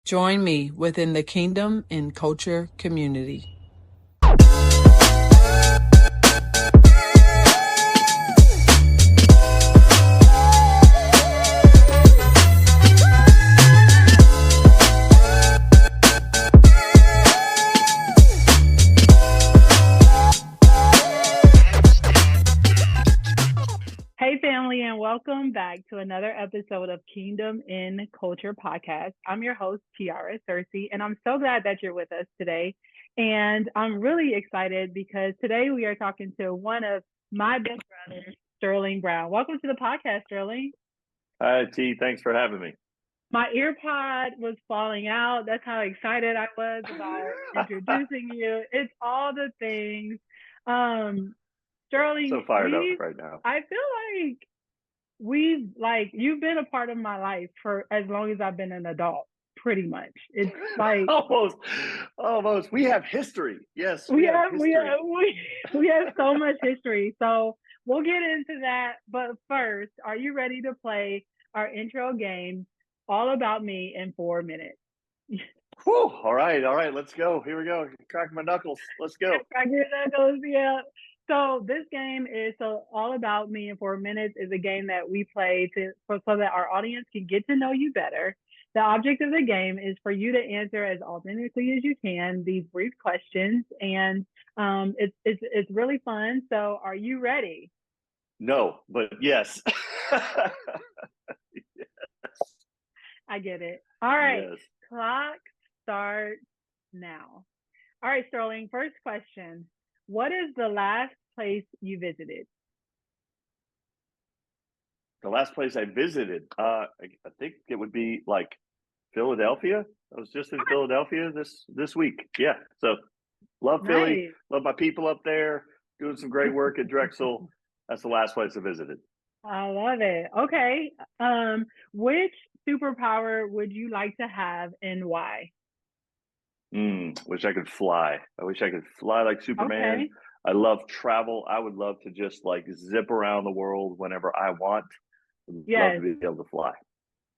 Join me within the Kingdom and Culture community. Hey, family, and welcome back to another episode of Kingdom in Culture podcast. I'm your host, Tiara Cersei, and I'm so glad that you're with us today. And I'm really excited because today we are talking to one of my best brothers, Sterling Brown. Welcome to the podcast, Sterling. Hi, T. Thanks for having me. My ear pod was falling out. That's how excited I was about introducing you. It's all the things. Sterling, So fired up right now. I feel like you've been a part of my life for as long as I've been an adult, pretty much. It's like almost. We have history. Yes, we have so much history. So we'll get into that. But first, are you ready to play our intro game, All About Me in 4 minutes? Whew, all right. Let's go. Here we go. Crack my knuckles. Let's go. Crack your knuckles, yeah. So this game is All About Me in 4 minutes is a game that we play so that our audience can get to know you better. The object of the game is for you to answer as authentically as you can these brief questions, and it's really fun. So are you ready? No, but yes. Yes. I get it. All right. Yes. Clock starts now. All right, Sterling, first question. What is the last place you visited? The last place I visited, I think it would be like Philadelphia. I was just in Philadelphia this week. Yeah. So love Philly. Nice. Love my people up there. Doing some great work at Drexel. That's the last place I visited. I love it. Okay. Which superpower would you like to have and why? Wish I could fly. I wish I could fly like Superman. Okay. I love travel. I would love to just like zip around the world whenever I want. Yes. Love to be able to fly.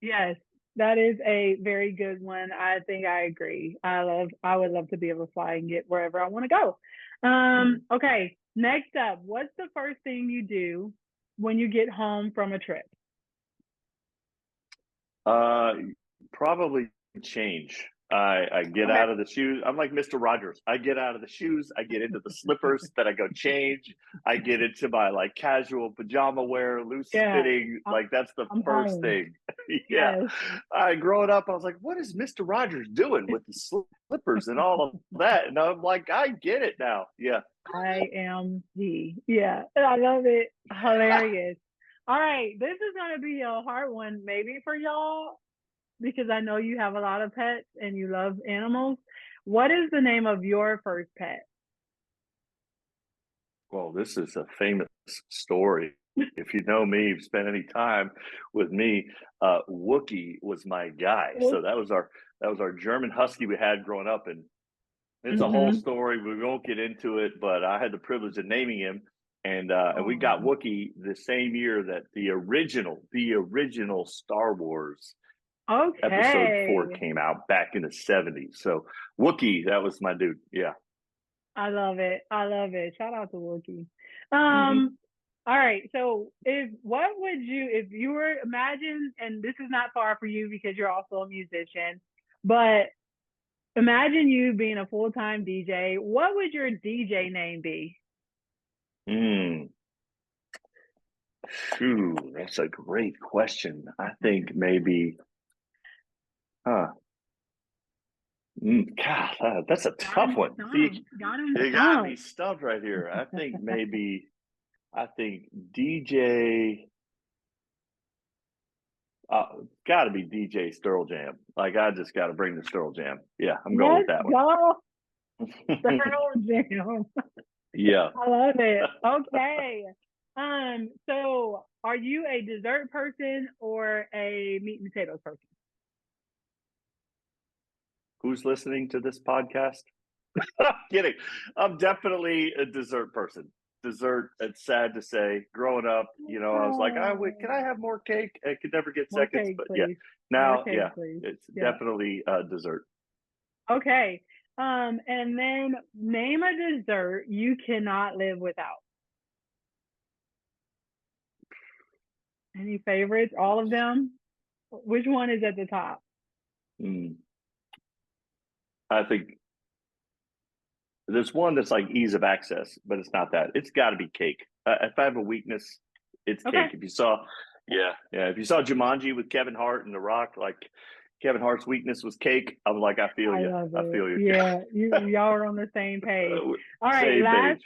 Yes, that is a very good one. I think I agree. I would love to be able to fly and get wherever I want to go. Okay. Next up, what's the first thing you do when you get home from a trip? Probably change. I get out of the shoes. I'm like Mr. Rogers. I get out of the shoes. I get into the slippers. Then I go change. I get into my like casial pajama wear, loose fitting. Like that's the first thing. Yeah. Yes. Growing up, I was like, what is Mr. Rogers doing with the slippers and all of that? And I'm like, I get it now. Yeah. I am he. Yeah. I love it. Hilarious. All right. This is going to be a hard one, maybe for y'all, because I know you have a lot of pets and you love animals. What is the name of your first pet? Well, this is a famous story. If you know me, you've spent any time with me, Wookie was my guy. So that was our German Husky we had growing up, and it's a whole story. We won't get into it, but I had the privilege of naming him, and we got Wookie the same year that the original Star Wars episode 4 came out back in the 70s. So Wookie, that was my dude. Yeah. I love it. Shout out to Wookie. All right. So if you were imagine, and this is not far for you because you're also a musician, but imagine you being a full-time DJ. What would your DJ name be? That's a great question. I think maybe God, that's a tough one. See, you got me stumped right here. I think DJ, got to be DJ Sturl Jam. Like I just got to bring the Sturl Jam. Yeah, I'm going with that one. Sturl Jam. Yeah, I love it. Okay. So are you a dessert person or a meat and potatoes person? Who's listening to this podcast? I'm kidding. I'm definitely a dessert person. dessert. It's sad to say. Growing up, I was like, can I have more cake? I could never get More seconds, cake, but yeah, please. More now, cake, yeah, please. it's Yeah. definitely dessert. Okay. And then name a dessert you cannot live without. Any favorites? All of them? Which one is at the top? Mm. I think there's one that's like ease of access, but it's not that. It's got to be cake. If I have a weakness, it's Okay. cake. If you saw, yeah. If you saw Jumanji with Kevin Hart and The Rock, like Kevin Hart's weakness was cake. I was like, I feel I you. love I it. feel you. Yeah, y'all are on the same page. All right, Same page.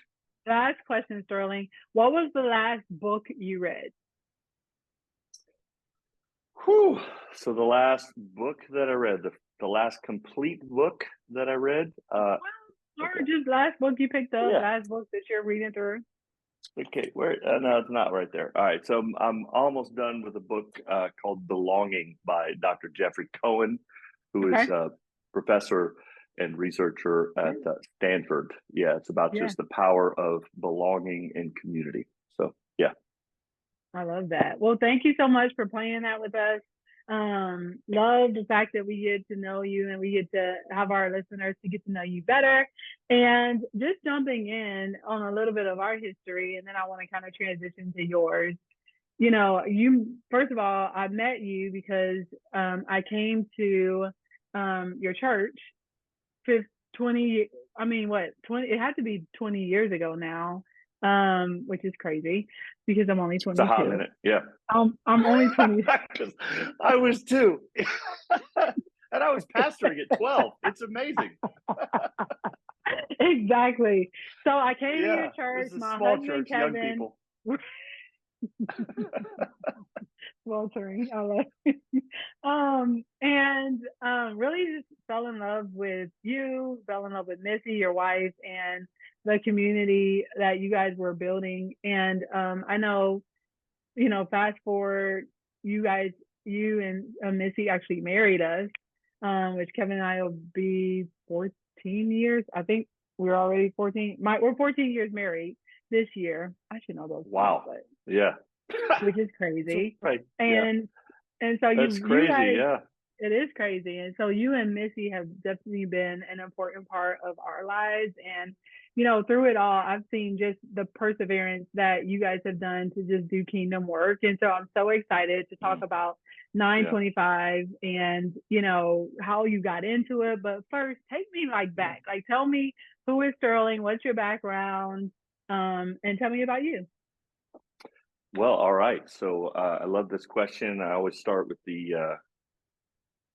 last question, Sterling. What was the last book you read? Whew. So the last book that I read, the last complete book that I read. Or just last book you picked up, Yeah. last book that you're reading through. Okay, where? No, it's not right there. All right, so I'm almost done with a book called "Belonging" by Dr. Jeffrey Cohen, who is a professor and researcher at Stanford. Yeah, it's about just the power of belonging in community. So, yeah. I love that. Well, thank you so much for playing that with us. Love the fact that we get to know you and we get to have our listeners to get to know you better. And just jumping in on a little bit of our history, and then I want to kind of transition to yours. You, first of all, I met you because I came to your church 20, it had to be 20 years ago now, which is crazy because I'm only 22. It's a hot minute, yeah. I'm only 20. I was too. And I was pastoring at 12. It's amazing. Exactly. So I came to your church. It was a My small husband church, Kevin. young people. Sweltering. I love it. And really just fell in love with you, fell in love with Missy, your wife, and the community that you guys were building. And I know, fast forward, you and Missy actually married us, which Kevin and I will be 14 years. I think we're already 14. We're 14 years married this year. I should know those. Wow. Things, yeah. Which is crazy. Right. And so that's crazy, you guys, yeah. It is crazy. And so you and Missy have definitely been an important part of our lives. And, through it all, I've seen just the perseverance that you guys have done to just do kingdom work. And so I'm so excited to talk about 925 and, how you got into it. But first, take me back. Tell me, who is Sterling? What's your background? And tell me about you. Well, all right. So I love this question. I always start with the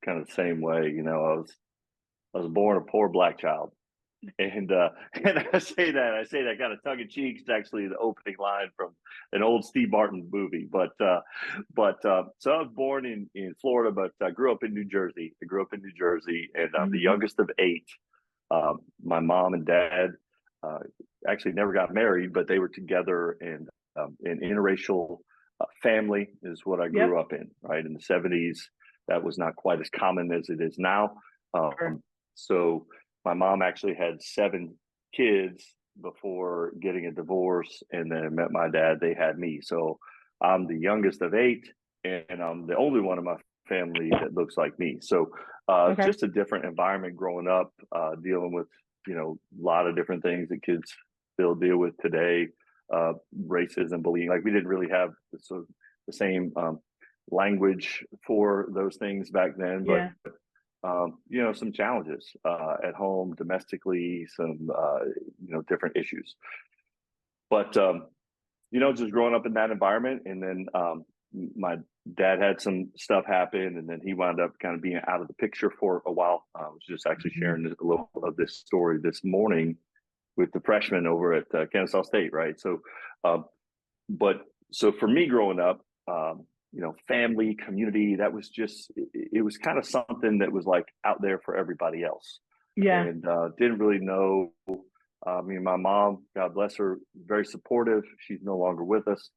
kind of the same way. I was born a poor Black child, and I say that kind of tongue in cheek. It's actually the opening line from an old Steve Martin movie. But so I was born in Florida, but I grew up in New Jersey. And I'm the youngest of 8. My mom and dad actually never got married, but they were together, and an interracial family is what I grew up in, right? In the 70s, that was not quite as common as it is now. So my mom actually had 7 kids before getting a divorce, and then met my dad. They had me. So I'm the youngest of 8, and I'm the only one in my family that looks like me. So just a different environment growing up, dealing with, a lot of different things that kids still deal with today. Racism, bullying. We didn't really have the same language for those things back then, but some challenges at home, domestically, some different issues. But just growing up in that environment, and then my dad had some stuff happen, and then he wound up kind of being out of the picture for a while. I was just actually sharing a little of this story this morning with the freshmen over at Kennesaw State, right? So, so for me growing up, family, community, that was just, it was kind of something that was out there for everybody else. Yeah. And didn't really know. My mom, God bless her, very supportive. She's no longer with us.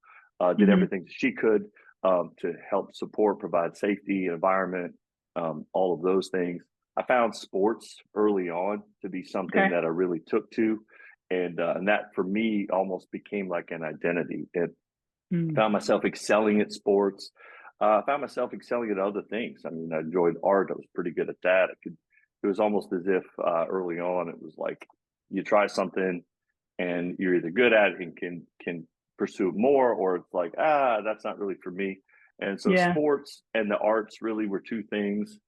Did everything she could to help support, provide safety, environment, all of those things. I found sports early on to be something that I really took to. And that for me almost became like an identity. It Mm. found myself excelling at sports. Found myself excelling at other things. I mean, I enjoyed art. I was pretty good at that. It was almost as if early on it was like you try something and you're either good at it and can pursue it more, or it's like, that's not really for me. And so Yeah. sports and the arts really were two things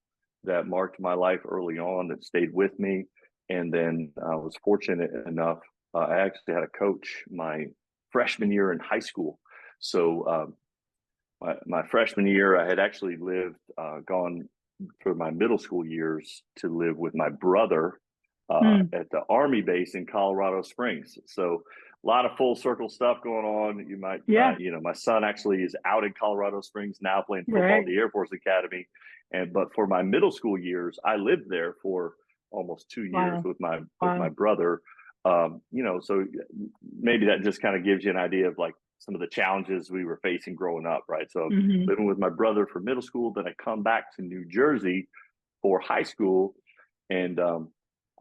that marked my life early on that stayed with me. And then I was fortunate enough, I actually had a coach my freshman year in high school. So my freshman year, I had actually gone for my middle school years to live with my brother at the Army base in Colorado Springs. So a lot of full circle stuff going on. You might, my son actually is out in Colorado Springs now playing football at the Air Force Academy. But for my middle school years, I lived there for almost 2 years with my brother. So maybe that just kind of gives you an idea of like some of the challenges we were facing growing up, right? So living with my brother for middle school, then I come back to New Jersey for high school, and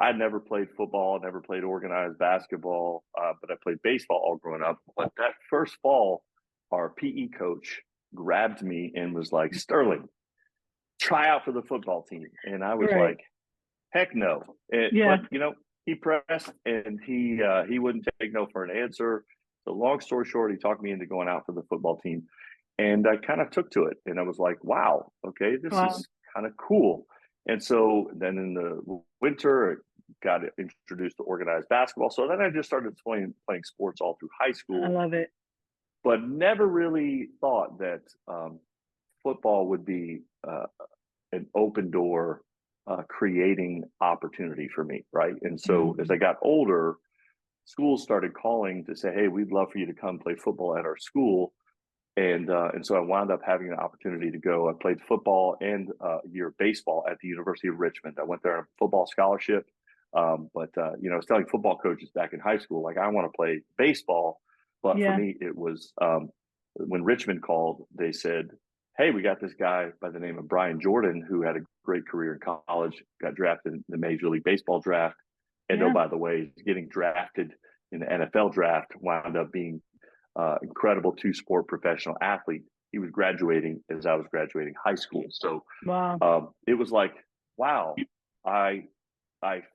I'd never played football, never played organized basketball, but I played baseball all growing up. But that first fall, our PE coach grabbed me and was like, "Sterling, try out for the football team." And I was like, heck no. But, he pressed and he wouldn't take no for an answer. So long story short, he talked me into going out for the football team. And I kind of took to it. And I was like, wow, okay, this is kind of cool. And so then in the winter, I got introduced to organized basketball. So then I just started playing sports all through high school. I love it. But never really thought that football would be an open door creating opportunity for me, right? And so as I got older, schools started calling to say, "Hey, we'd love for you to come play football at our school." And so I wound up having an opportunity to go. I played football and a year of baseball at the University of Richmond. I went there on a football scholarship. I was telling football coaches back in high school, like, I want to play baseball. But for me, it was when Richmond called, they said, "Hey, we got this guy by the name of Brian Jordan, who had a great career in college, got drafted in the Major League Baseball draft. And oh, by the way, getting drafted in the NFL draft, wound up being incredible two-sport professional athlete. He was graduating as I was graduating high school. So it was like, wow, I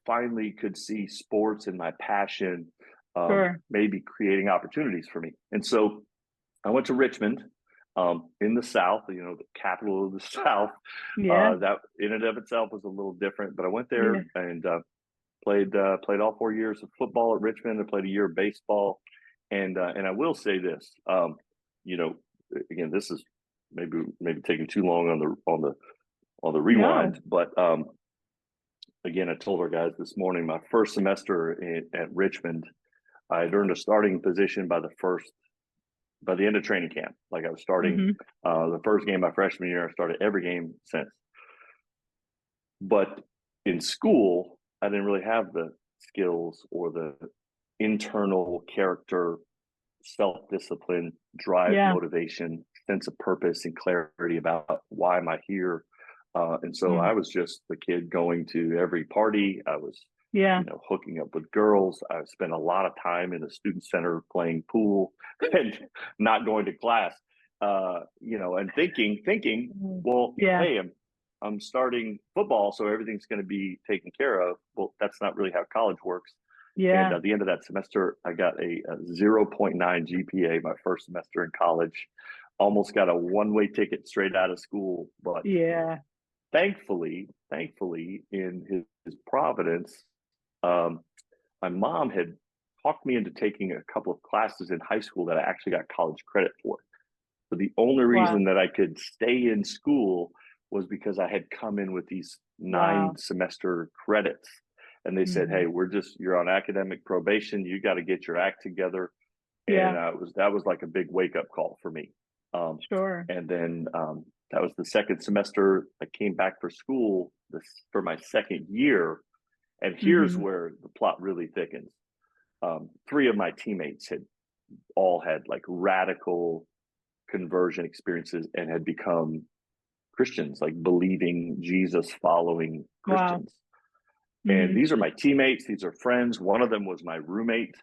finally could see sports and my passion maybe creating opportunities for me. And so I went to Richmond in the South, the capital of the South. That in and of itself was a little different, but I went there and played all 4 years of football at Richmond. I played a year of baseball. And I will say this, again, this is maybe taking too long on the rewind, but again, I told our guys this morning, my first semester at Richmond, I had earned a starting position by the end of training camp. Like I was starting the first game my freshman year. I started every game since. But in school, I didn't really have the skills or the internal character, self-discipline, drive, motivation, sense of purpose, and clarity about why am I here. And so I was just the kid going to every party. I was, hooking up with girls. I spent a lot of time in the student center playing pool and not going to class. And thinking, well, hey, I'm starting football, so everything's going to be taken care of. Well, that's not really how college works. And at the end of that semester, I got a 0.9 GPA my first semester in college. Almost got a one-way ticket straight out of school. But thankfully, in his providence, my mom had talked me into taking a couple of classes in high school that I actually got college credit for. So the only reason that I could stay in school was because I had come in with these 9-semester credits. And they said, "Hey, you're on academic probation. You got to get your act together." And that was like a big wake up call for me. And then that was the second semester. I came back for school for my second year. And here's where the plot really thickens. 3 of my teammates had all had like radical conversion experiences and had become Christians, like believing Jesus following Christians. And these are my teammates. These are friends. One of them was my roommate.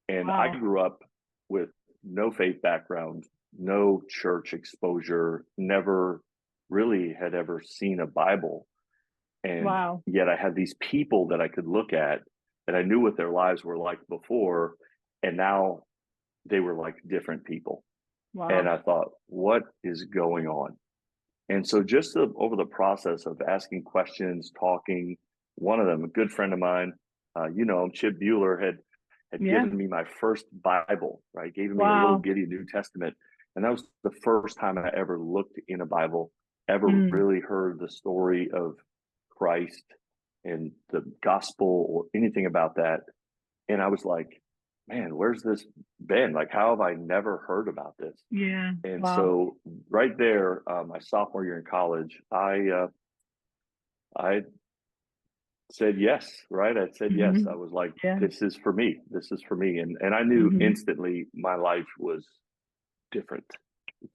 And Wow. I grew up with no faith background, no church exposure, never really had ever seen a Bible. And Wow. yet I had these people that I could look at that I knew what their lives were like before. And now they were like different people. Wow. And I thought, what is going on? And so just over the process of asking questions, talking, one of them, a good friend of mine, you know him, Chip Bueller, had given me my first Bible, right? Gave me a little Gideon New Testament. And that was the first time I ever looked in a Bible, ever really heard the story of Christ and the gospel or anything about that. And I was like, man, where's this been? Like, how have I never heard about this? Yeah. And so right there, my sophomore year in college, I said yes, right? I said yes. I was like, this is for me. This is for me. And I knew instantly my life was different.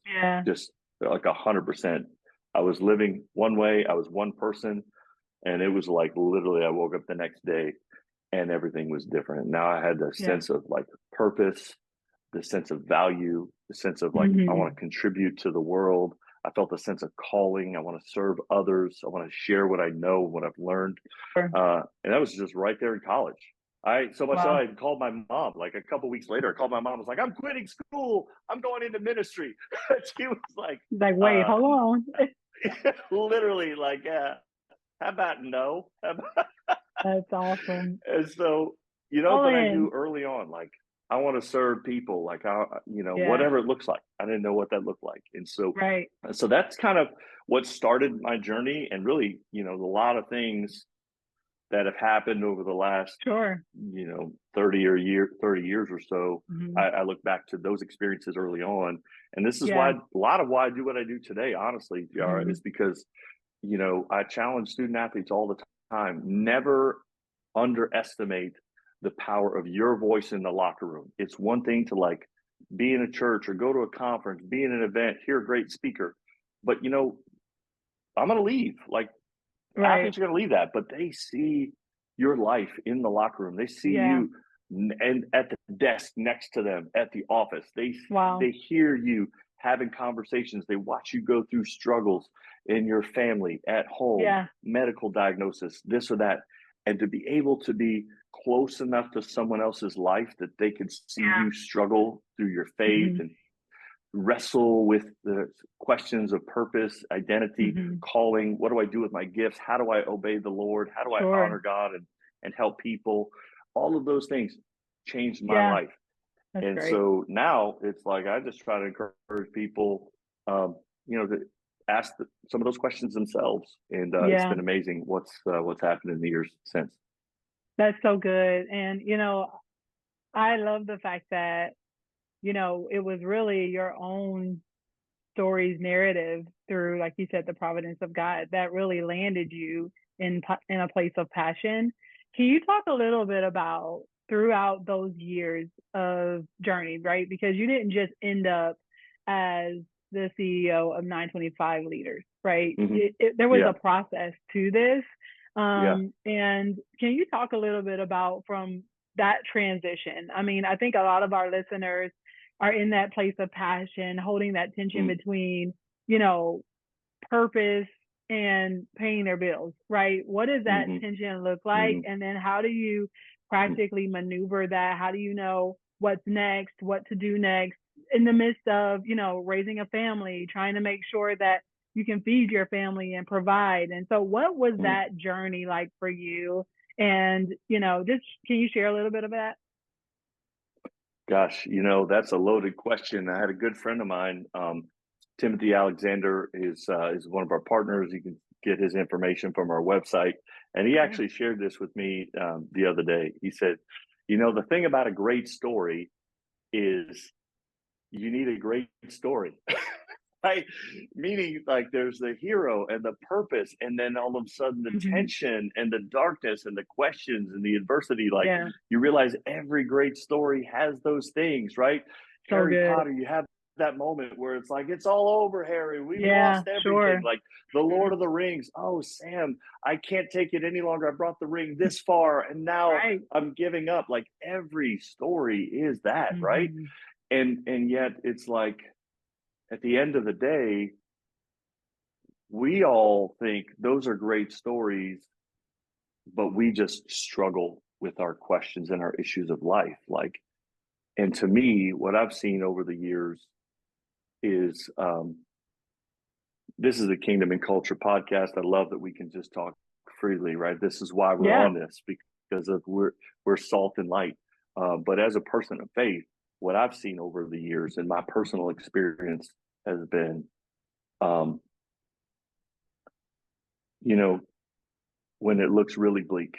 Yeah. Just like 100%. I was living one way. I was one person. And it was like literally I woke up the next day and everything was different. Now I had the sense of like purpose, the sense of value, the sense of like, I want to contribute to the world. I felt a sense of calling. I want to serve others. I want to share what I know, what I've learned. And that was just right there in college. So much so I called my mom like a couple weeks later. I called my mom. I was like, I'm quitting school. I'm going into ministry. She was like, wait, hold on. Literally like, yeah, how about no? That's awesome. And so, you know, but I knew early on, like, I want to serve people, like, whatever it looks like. I didn't know what that looked like. And so, so that's kind of what started my journey. And really, you know, a lot of things that have happened over the last, 30 years or so. I look back to those experiences early on. And this is why a lot of why I do what I do today, honestly, Yara, is because, you know, I challenge student athletes all the time. Never underestimate the power of your voice in the locker room. It's one thing to like be in a church or go to a conference, be in an event, hear a great speaker. But, you know, I'm going to leave. Like athletes are going to leave that, but they see your life in the locker room. They see you and at the desk next to them at the office. They hear you having conversations. They watch you go through struggles in your family, at home, medical diagnosis, this or that. And to be able to be close enough to someone else's life that they can see you struggle through your faith and wrestle with the questions of purpose, identity, calling. What do I do with my gifts? How do I obey the Lord? How do I honor God and help people? All of those things changed my life. That's and great. So now it's like I just try to encourage people, you know, to ask some of those questions themselves. And it's been amazing what's happened in the years since. That's so good. And, you know, I love the fact that, you know, it was really your own story's narrative through, like you said, the providence of God that really landed you in a place of passion. Can you talk a little bit about throughout those years of journey, right? Because you didn't just end up as the CEO of 925 Leaders, right? There was a process to this. And can you talk a little bit about from that transition? I mean, I think a lot of our listeners are in that place of passion, holding that tension between, you know, purpose and paying their bills, right? What does that tension look like? And then how do you practically maneuver that? How do you know what's next, what to do next in the midst of, you know, raising a family, trying to make sure that you can feed your family and provide? And so what was that journey like for you? And, you know, just can you share a little bit of that? Gosh, you know, that's a loaded question. I had a good friend of mine, Timothy Alexander is one of our partners. You can get his information from our website. And he actually shared this with me the other day. He said, you know, the thing about a great story is you need a great story. Right? Meaning like there's the hero and the purpose, and then all of a sudden the tension and the darkness and the questions and the adversity. Like you realize every great story has those things, right? So Harry good. Potter, you have that moment where it's like, it's all over, Harry. We've Yeah, lost everything. sure. Like the Lord of the Rings. Oh, Sam, I can't take it any longer. I brought the ring this far and now Right. I'm giving up. Like every story is that, right? Mm-hmm. And yet it's like at the end of the day, we all think those are great stories, but we just struggle with our questions and our issues of life. Like, and to me, what I've seen over the years is this is a Kingdom and Culture podcast. I love that we can just talk freely, right? This is why we're Yeah. on this, because of we're salt and light. But as a person of faith, what I've seen over the years and my personal experience has been, you know, when it looks really bleak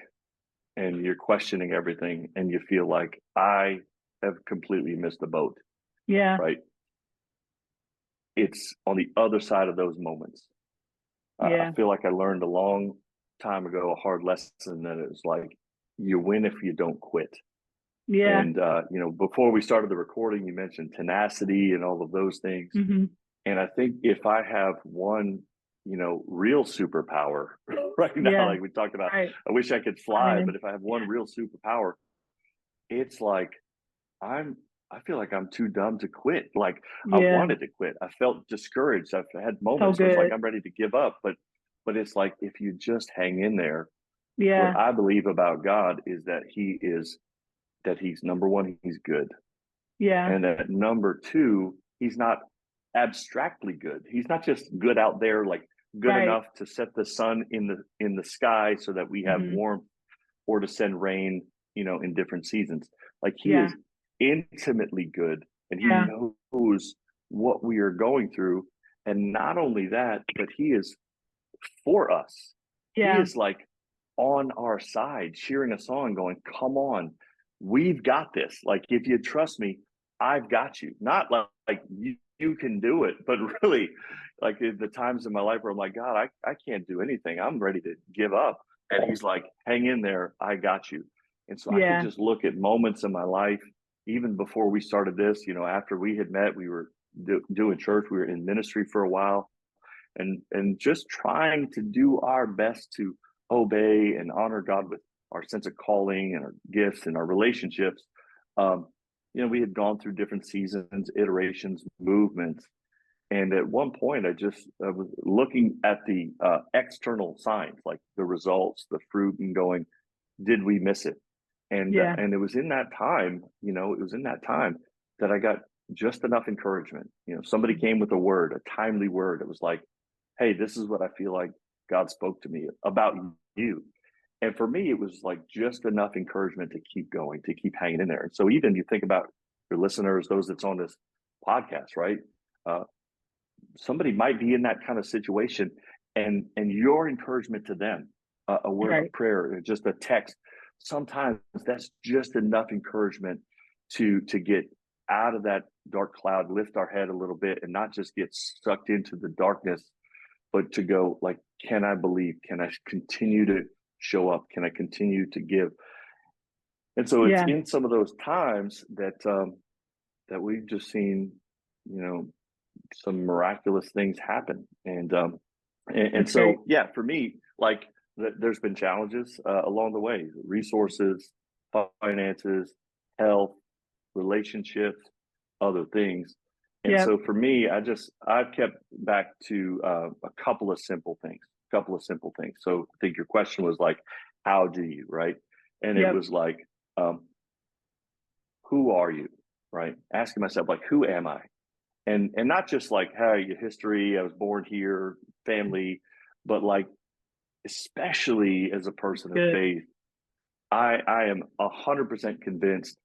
and you're questioning everything and you feel like I have completely missed the boat, Yeah. right? It's on the other side of those moments. Yeah. I feel like I learned a long time ago a hard lesson that it's like you win if you don't quit. Yeah. And before we started the recording, you mentioned tenacity and all of those things. Mm-hmm. And I think if I have one, real superpower right now, Yeah. like we talked about, Right. I wish I could fly, Right. but if I have one real superpower, it's like I feel like I'm too dumb to quit. Like I Yeah. wanted to quit. I felt discouraged. I've had So moments where it's like good. I'm ready to give up, but it's like if you just hang in there, Yeah. what I believe about God is that he's number one, he's good. Yeah. And that number two, he's not abstractly good. He's not just good out there, like good Right. enough to set the sun in the sky so that we have Mm-hmm. warmth or to send rain, in different seasons. Like he Yeah. is intimately good and he Yeah. knows what we are going through. And not only that, but he is for us. He Yeah. is like on our side, cheering us on, going, come on, we've got this. Like, if you trust me, I've got you. Not like you can do it, but really, like the times in my life where I'm like, God, I can't do anything. I'm ready to give up. And he's like, hang in there. I got you. And so I could Yeah. just look at moments in my life, even before we started this, after we had met, we were doing church, we were in ministry for a while and just trying to do our best to obey and honor God with our sense of calling and our gifts and our relationships. We had gone through different seasons, iterations, movements. And at one point, I was looking at the external signs, like the results, the fruit, and going, did we miss it? Yeah. And it was in that time, that I got just enough encouragement. Somebody came with a word, a timely word. It was like, hey, this is what I feel like God spoke to me about you. And for me, it was like just enough encouragement to keep going, to keep hanging in there. And so even you think about your listeners, those that's on this podcast, right? Somebody might be in that kind of situation, and your encouragement to them, a word Right. of prayer, just a text. Sometimes that's just enough encouragement to get out of that dark cloud, lift our head a little bit, and not just get sucked into the darkness, but to go like, can I believe? Can I continue to show up? Can I continue to give? And so it's Yeah. in some of those times that we've just seen, some miraculous things happen. And so, great. yeah, for me, like there's been challenges along the way, resources, finances, health, relationships, other things. And Yep. so for me, I've kept back to a couple of simple things. So I think your question was like, how do you, right? And it Yep. was like, who are you, right? Asking myself, like, who am I? And not just like, hey, your history, I was born here, family, but like, especially as a person of Good. faith, I am 100% convinced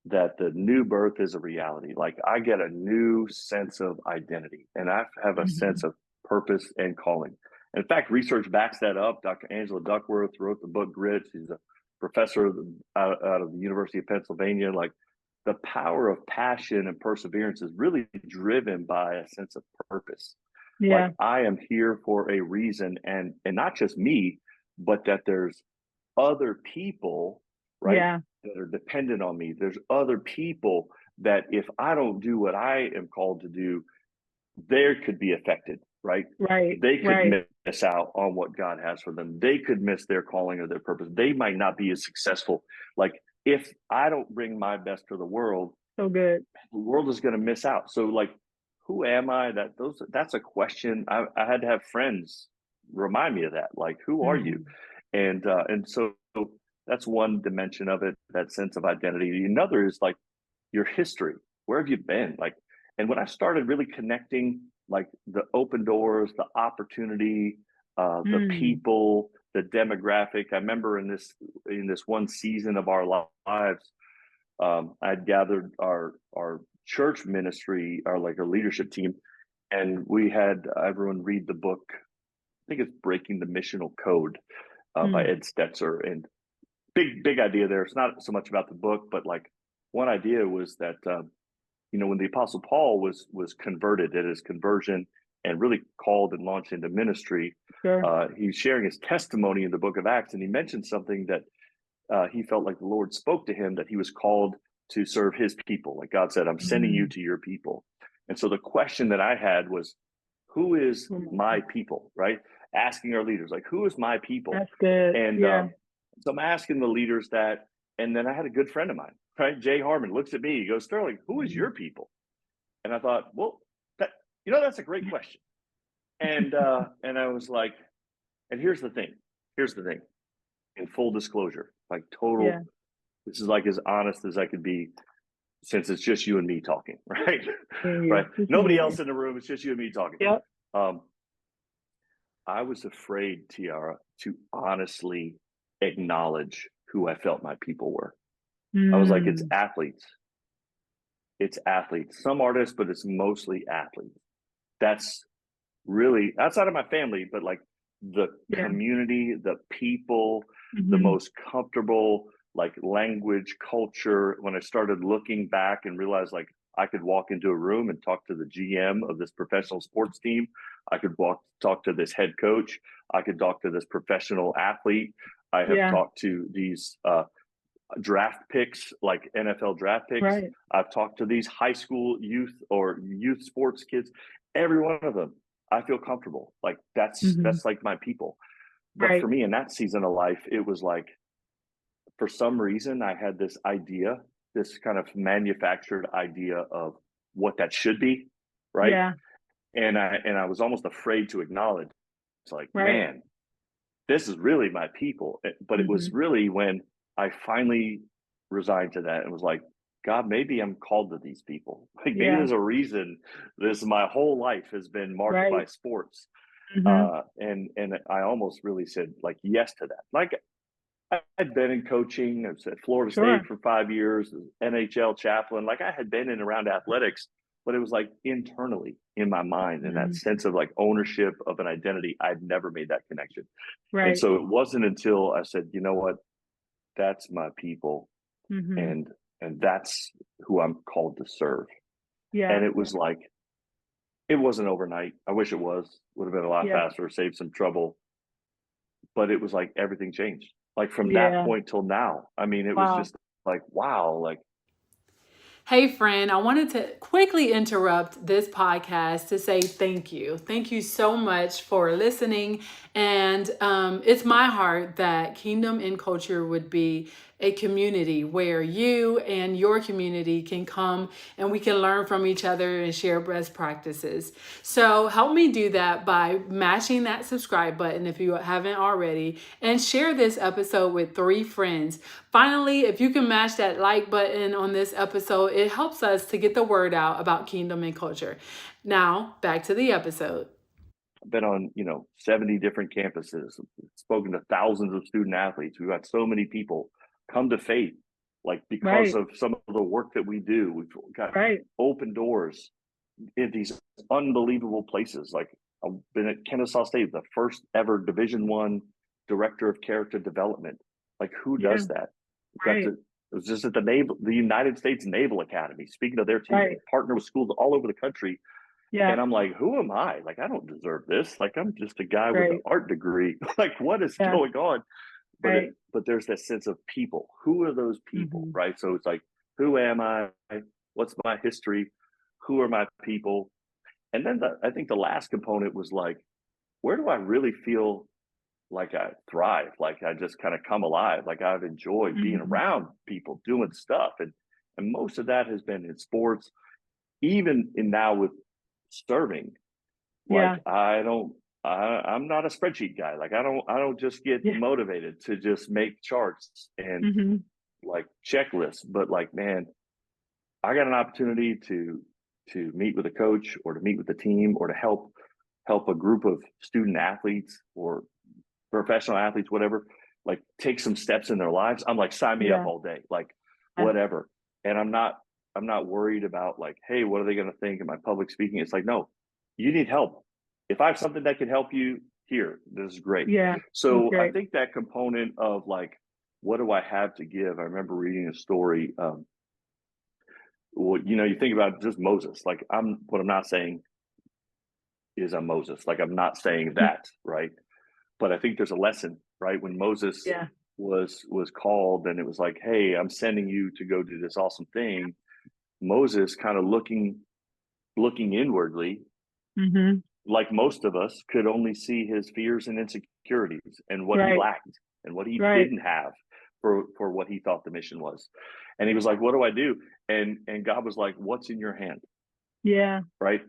that the new birth is a reality. Like I get a new sense of identity and I have a Mm-hmm. sense of purpose and calling. In fact, research backs that up. Dr. Angela Duckworth wrote the book Grit. She's a professor out of the University of Pennsylvania. Like the power of passion and perseverance is really driven by a sense of purpose. Yeah. Like I am here for a reason, and not just me, but that there's other people, right? Yeah. That are dependent on me. There's other people that if I don't do what I am called to do, they could be affected, right? Right. They could Right. miss out on what God has for them. They could miss their calling or their purpose. They might not be as successful. Like if I don't bring my best to the world, So good. the world is going to miss out. So like, who am I? That's a question. I had to have friends remind me of that. Like, who are you? And so that's one dimension of it, that sense of identity. Another is like your history. Where have you been? Like, and when I started really connecting, like the open doors, the opportunity, the people, the demographic. I remember in this one season of our lives, I'd gathered our church ministry, our leadership team, and we had everyone read the book. I think it's Breaking the Missional Code by Ed Stetzer. And big idea there. It's not so much about the book, but like one idea was that when the Apostle Paul was converted at his conversion and really called and launched into ministry, he's sharing his testimony in the book of Acts, and he mentioned something that he felt like the Lord spoke to him, that he was called to serve his people. Like God said, I'm sending you to your people. And so the question that I had was, who is my people, right? Asking our leaders, like, who is my people? That's good. And so I'm asking the leaders that, and then I had a good friend of mine, right? Jay Harmon looks at me, he goes, Sterling, who is your people? And I thought, well, that's a great question. And I was like, and here's the thing, in full disclosure, like total, this is like as honest as I could be, since it's just you and me talking, right? Right. Nobody else in the room. It's just you and me talking. Yep. I was afraid, Tiara, to honestly acknowledge who I felt my people were. I was like, it's athletes. It's athletes. Some artists, but it's mostly athletes. That's really outside of my family, but like the community, the people, the most comfortable, like language, culture. When I started looking back and realized like I could walk into a room and talk to the GM of this professional sports team. I could talk to this head coach. I could talk to this professional athlete. I have talked to these draft picks, like NFL draft picks. Right. I've talked to these high school youth or youth sports kids. Every one of them, I feel comfortable. Like that's like my people. But for me in that season of life, it was like, for some reason, I had this idea, this kind of manufactured idea of what that should be, right? Yeah. And I was almost afraid to acknowledge. It's like, man, this is really my people. But it was really when I finally resigned to that and was like, God, maybe I'm called to these people. Like maybe there's a reason my whole life has been marked by sports. And I almost really said like yes to that. Like I'd been in coaching. I was at Florida State for 5 years, NHL chaplain. Like I had been in and around athletics, but it was like internally in my mind, and that sense of like ownership of an identity. I'd never made that connection. Right. And so it wasn't until I said, you know what, that's my people. And that's who I'm called to serve. Yeah. And it was like, it wasn't overnight. I wish it would have been a lot faster, saved some trouble. But it was like everything changed. Like from that point till now. I mean, it was just like, wow, like. Hey friend, I wanted to quickly interrupt this podcast to say thank you. Thank you so much for listening. And it's my heart that Kingdom in Culture would be a community where you and your community can come and we can learn from each other and share best practices. So help me do that by mashing that subscribe button if you haven't already, and share this episode with 3 friends. Finally, if you can mash that like button on this episode, it helps us to get the word out about Kingdom and Culture. Now, back to the episode. I've been on, 70 different campuses, spoken to thousands of student athletes. We've got so many people come to faith, like because of some of the work that we do. We've got open doors in these unbelievable places. Like I've been at Kennesaw State, the first ever Division I director of character development. Like who does that? It was just at the United States Naval Academy, speaking of their team, partner with schools all over the country. Yeah. And I'm like, who am I? Like, I don't deserve this. Like, I'm just a guy with an art degree. Like, what is going on? But but there's that sense of people. Who are those people, right? So it's like, who am I? what's my history, who are my people, and then I think the last component was like, where do I really feel like I thrive, like I just kind of come alive, like I've enjoyed being Mhm. around people doing stuff, and most of that has been in sports, even in now with serving. Like Yeah. I'm not a spreadsheet guy. Like I don't just get Yeah. motivated to just make charts and Mhm. like checklists, but like, man, I got an opportunity to meet with a coach or to meet with the team or to help a group of student athletes or professional athletes, whatever, like take some steps in their lives. I'm like, sign me up Yeah. all day, like Yeah. whatever. And I'm not worried about like, hey, what are they going to think? Am I public speaking? It's like, no, you need help. If I have something that can help you here, this is great. Yeah. That's So I great. think that component of like, what do I have to give? I remember reading a story. Well, you think about just Moses. Like what I'm not saying is I'm Moses. Like I'm not saying that, right? But I think there's a lesson, right? When Moses Yeah. was called and it was like, hey, I'm sending you to go do this awesome thing. Moses kind of looking inwardly, Mhm. like most of us, could only see his fears and insecurities and what he Right. lacked and what he Right. didn't have for what he thought the mission was. And he was like, what do I do? And God was like, what's in your hand? Yeah. Right.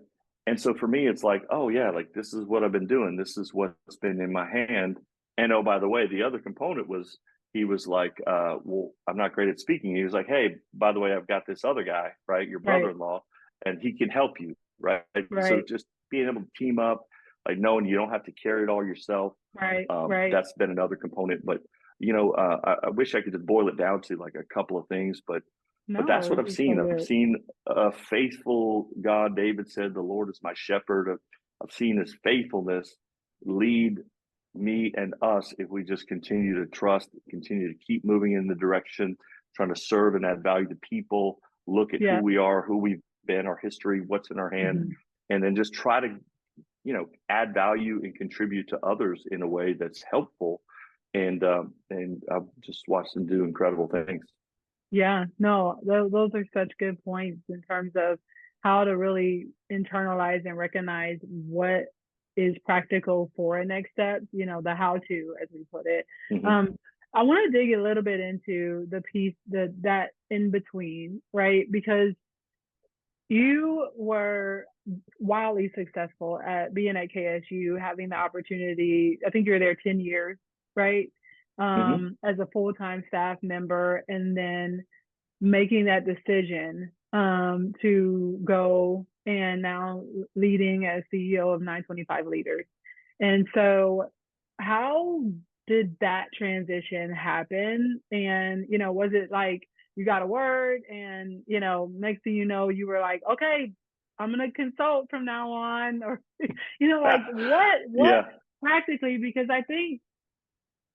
And so for me, it's like, oh yeah, like this is what I've been doing. This is what's been in my hand. And oh, by the way, the other component was he was like, well, I'm not great at speaking. He was like, hey, by the way, I've got this other guy, right? Your Right. brother-in-law, and he can help you, right? So Right. just being able to team up, like knowing you don't have to carry it all yourself. Right. Right. That's been another component. But I wish I could just boil it down to like a couple of things, but No, that's what this I've is so seen. I've good. seen a faithful God. David said, "The Lord is my shepherd." I've seen His faithfulness lead me and us if we just continue to trust, continue to keep moving in the direction, trying to serve and add value to people. Look at who Yeah. we are, who we've been, our history, what's in our hand, Mhm. and then just try to add value and contribute to others in a way that's helpful. And I've just watched them do incredible things. Yeah, no, those are such good points in terms of how to really internalize and recognize what is practical for a next step, the how to, as we put it. Mm-hmm. Um, I want to dig a little bit into the piece that in between, right? Because you were wildly successful at being at KSU, having the opportunity. I think you were there 10 years, right? Mm-hmm. As a full-time staff member, and then making that decision to go and now leading as CEO of 925 Leaders. And so, how did that transition happen? And, was it like you got a word and, next thing you know, you were like, okay, I'm going to consult from now on? Or, like what Yeah. practically? Because I think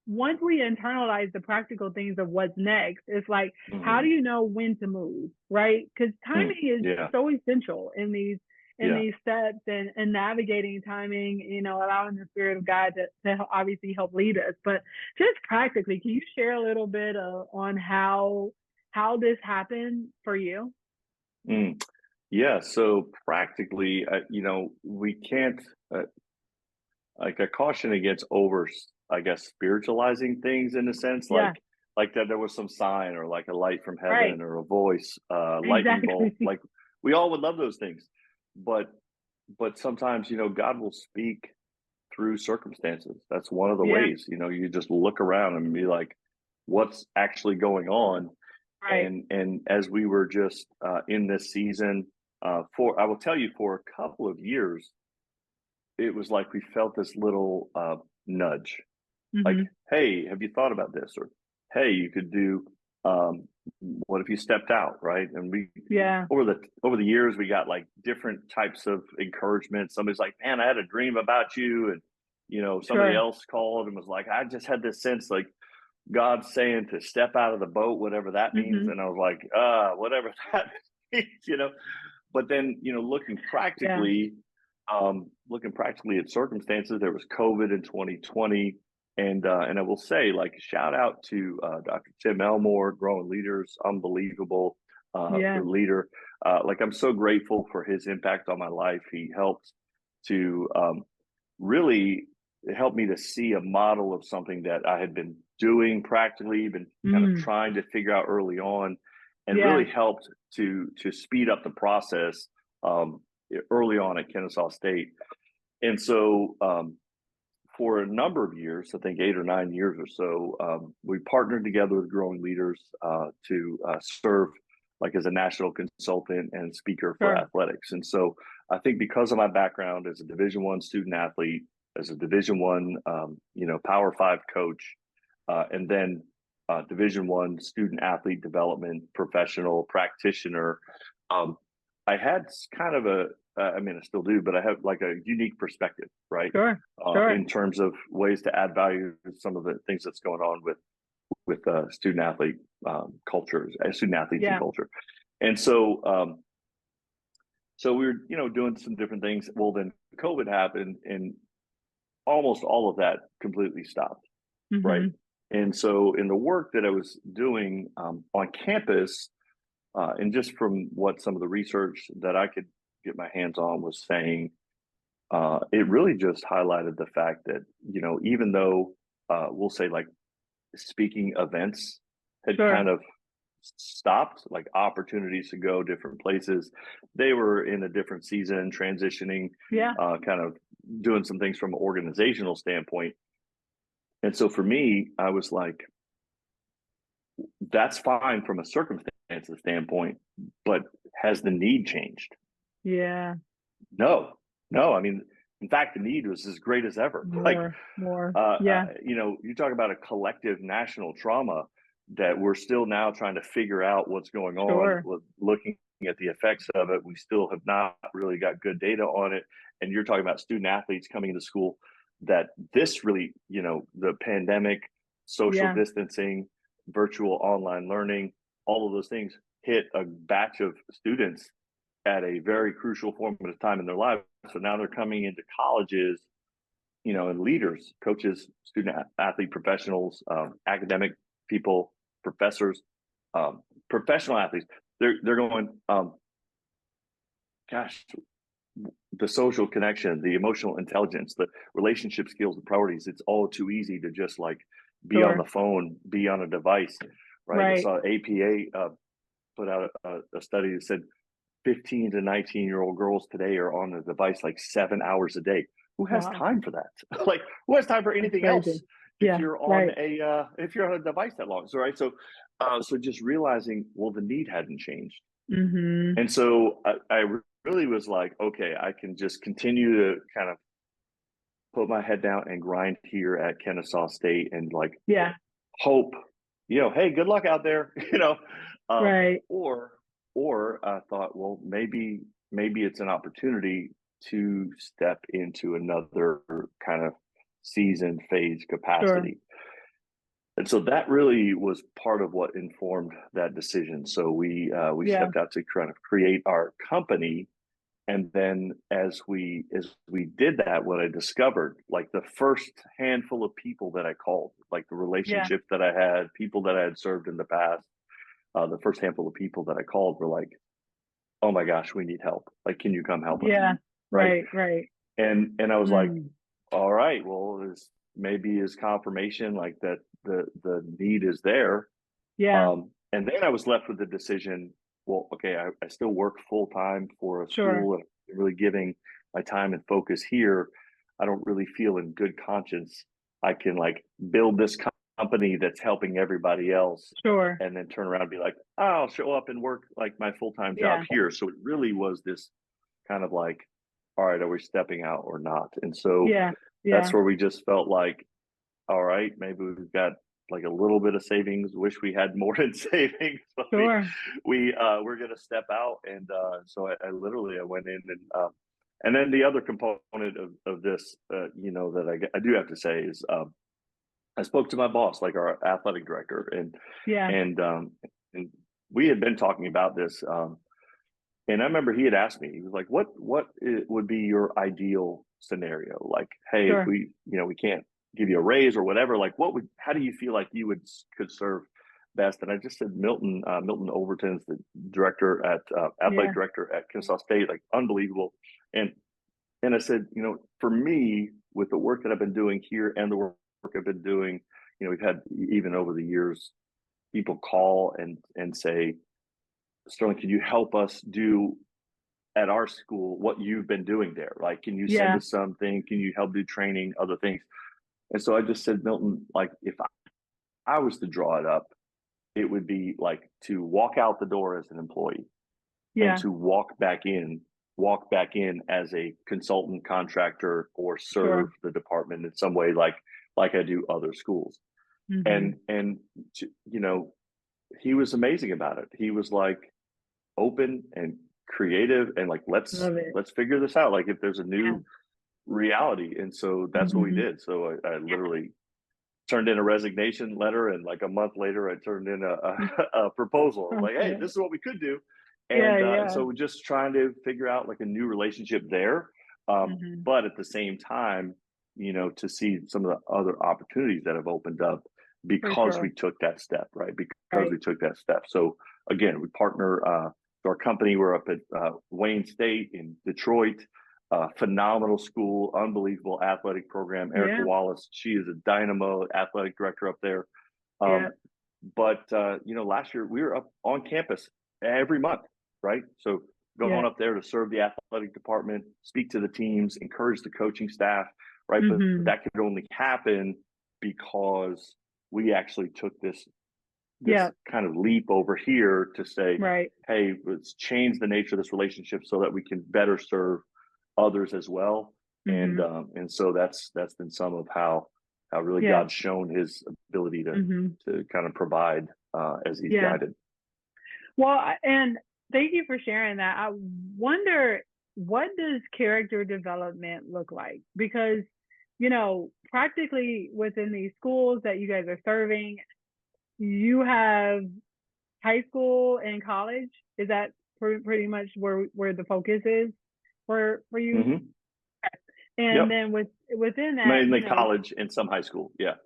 once we internalize the practical things of what's next, it's like, how do Mm-hmm. you know when to move, right? Because timing is Yeah. so essential in these Yeah. steps, and navigating timing, allowing the spirit of God to obviously help lead us. But just practically, can you share a little bit on how this happened for you? Mm. Yeah. So practically, we can't, like a caution against over, I guess, spiritualizing things in a sense, Yeah, like that there was some sign or like a light from right. heaven or a voice, lightning bolt. Exactly. Like we all would love those things, but sometimes God will speak through circumstances. That's one of the Yeah, ways. You just look around and be like, what's actually going on? right. And as we were just in this season, for I will tell you, for a couple of years, it was like we felt this little nudge, like, Hmm. hey, have you thought about this? Or hey, you could do, um, what if you stepped out, right? And we Yeah, over the years we got like different types of encouragement. Somebody's like, man, I had a dream about you. And somebody sure. else called and was like, I just had this sense like God's saying to step out of the boat, whatever that means. Hmm. And I was like, whatever that means. But then, Yeah. looking practically at circumstances, there was COVID in 2020. And I will say, like, shout out to Dr. Tim Elmore, Growing Leaders, unbelievable. Yeah. leader. Like, I'm so grateful for his impact on my life. He helped to really help me to see a model of something that I had been doing practically, been kind of Mm. trying to figure out early on, and Yeah. really helped to speed up the process early on at Kennesaw State. And so for a number of years, I think 8 or 9 years or so, we partnered together with growing leaders to serve like as a national consultant and speaker for Sure. athletics. And so I think because of my background as a Division I student athlete, as a Division I, Power Five coach, and then Division I student athlete development professional practitioner, I had kind of I mean, I still do, but I have like a unique perspective, right? Sure. Sure. In terms of ways to add value to some of the things that's going on with student athlete cultures, student athletes and culture. And so so we were, doing some different things. Well, then COVID happened, and almost all of that completely stopped, right? And so in the work that I was doing on campus, and just from what some of the research that I could get my hands on was saying, it really just highlighted the fact that, even though we'll say like speaking events had kind of stopped, like opportunities to go different places, they were in a different season, transitioning, kind of doing some things from an organizational standpoint. And so for me, I was like, that's fine from a circumstances standpoint, but has the need changed? Yeah. No. I mean, in fact, the need was as great as ever. More. Yeah. You talk about a collective national trauma that we're still now trying to figure out what's going on, looking at the effects of it. We still have not really got good data on it. And you're talking about student athletes coming into school, that this really, the pandemic, social distancing, virtual online learning, all of those things hit a batch of students at a very crucial formative time in their lives. So now they're coming into colleges, and leaders, coaches, student athlete professionals, academic people, professors, professional athletes. They're going, gosh, the social connection, the emotional intelligence, the relationship skills, the priorities. It's all too easy to just like be on the phone, be on a device, right? I saw APA put out a study that said 15 to 19-year-old girls today are on a device like 7 hours a day. Who has time for that? Like, who has time for anything else if you're on a device that long? So so just realizing, well, the need hadn't changed. And so I really was like, okay, I can just continue to kind of put my head down and grind here at Kennesaw State and like hope, hey, good luck out there, or I thought, well, maybe it's an opportunity to step into another kind of season phase capacity. And so that really was part of what informed that decision. So we stepped out to kind of create our company. And then as we did that, what I discovered, like the first handful of people that I called, like the relationships that I had, people that I had served in the past, the first handful of people that I called were like, oh my gosh, we need help. Like, can you come help us? Right. And I was like, all right, well, this maybe is confirmation like that the need is there. And then I was left with the decision, well, okay, I still work full time for a school and I'm really giving my time and focus here. I don't really feel in good conscience I can like build this company that's helping everybody else and then turn around and be like, oh, I'll show up and work like my full-time job here. So it really was this kind of like, all right, are we stepping out or not? And so that's where we just felt like, all right, maybe we've got like a little bit of savings, wish we had more in savings, but we're going to step out. And so I literally went in and then the other component of this, that I do have to say is I spoke to my boss, like our athletic director, and we had been talking about this. And I remember he had asked me, he was like, what would be your ideal scenario? Like, hey, if we, we can't give you a raise or whatever, like how do you feel like you could serve best. And I just said Milton Overton's the director at Yeah. athletic director at Kennesaw State, like unbelievable. And I said, for me, with the work that I've been doing here and the work I've been doing, we've had even over the years people call and say, Sterling, can you help us do at our school what you've been doing there? Like, can you send Yeah. us something? Can you help do training, other things? And so I just said, Milton, like, if I was to draw it up, it would be like to walk out the door as an employee and Yeah. to walk back in as a consultant contractor or serve Sure. the department in some way, like I do other schools. Mm-hmm. And he was amazing about it. He was like open and creative and like, let's Love it. figure this out. Like, if there's a Yeah. new reality. And so that's what we Mm-hmm. did. So I literally turned in a resignation letter, and like a month later I turned in a proposal. I was like, hey, Okay. this is what we could do. Yeah. And Yeah. so we're just trying to figure out like a new relationship there. Mm-hmm. But at the same time, to see some of the other opportunities that have opened up For because sure. we took that step, right? Because Right. we took that step. So again, we partner our company. We're up at Wayne State in Detroit. Phenomenal school, unbelievable athletic program. Erica Yeah. Wallace, she is a dynamo athletic director up there. Yeah. But last year we were up on campus every month, right? So Yeah. going up there to serve the athletic department, speak to the teams, encourage the coaching staff, right? But Mm-hmm. that could only happen because we actually took this Yeah. kind of leap over here to say, Right. hey, let's change the nature of this relationship so that we can better serve others as well. Mm-hmm. And so that's been some of how really Yeah. God's shown his ability Mm-hmm. to kind of provide as he's Yeah. guided. Well, and thank you for sharing that. I wonder, what does character development look like? Because, practically within these schools that you guys are serving, you have high school and college. Is that pretty much where the focus is for you? Mm-hmm. And Yep. then within that, Mainly college and some high school. Yeah.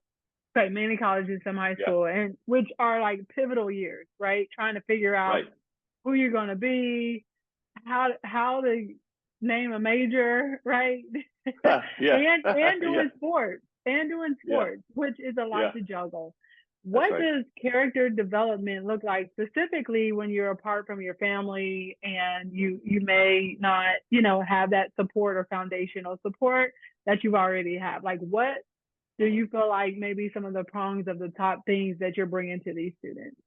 right, mainly college and some high Yeah. school, and which are like pivotal years, right? Trying to figure out Right. who you're going to be, how to name a major, right? Yeah. and doing Yeah. sports, Yeah. which is a lot Yeah. to juggle. That's What right. does character development look like, specifically when you're apart from your family and you may not, have that support or foundational support that you've already have? Like, what do you feel like maybe some of the prongs of the top things that you're bringing to these students?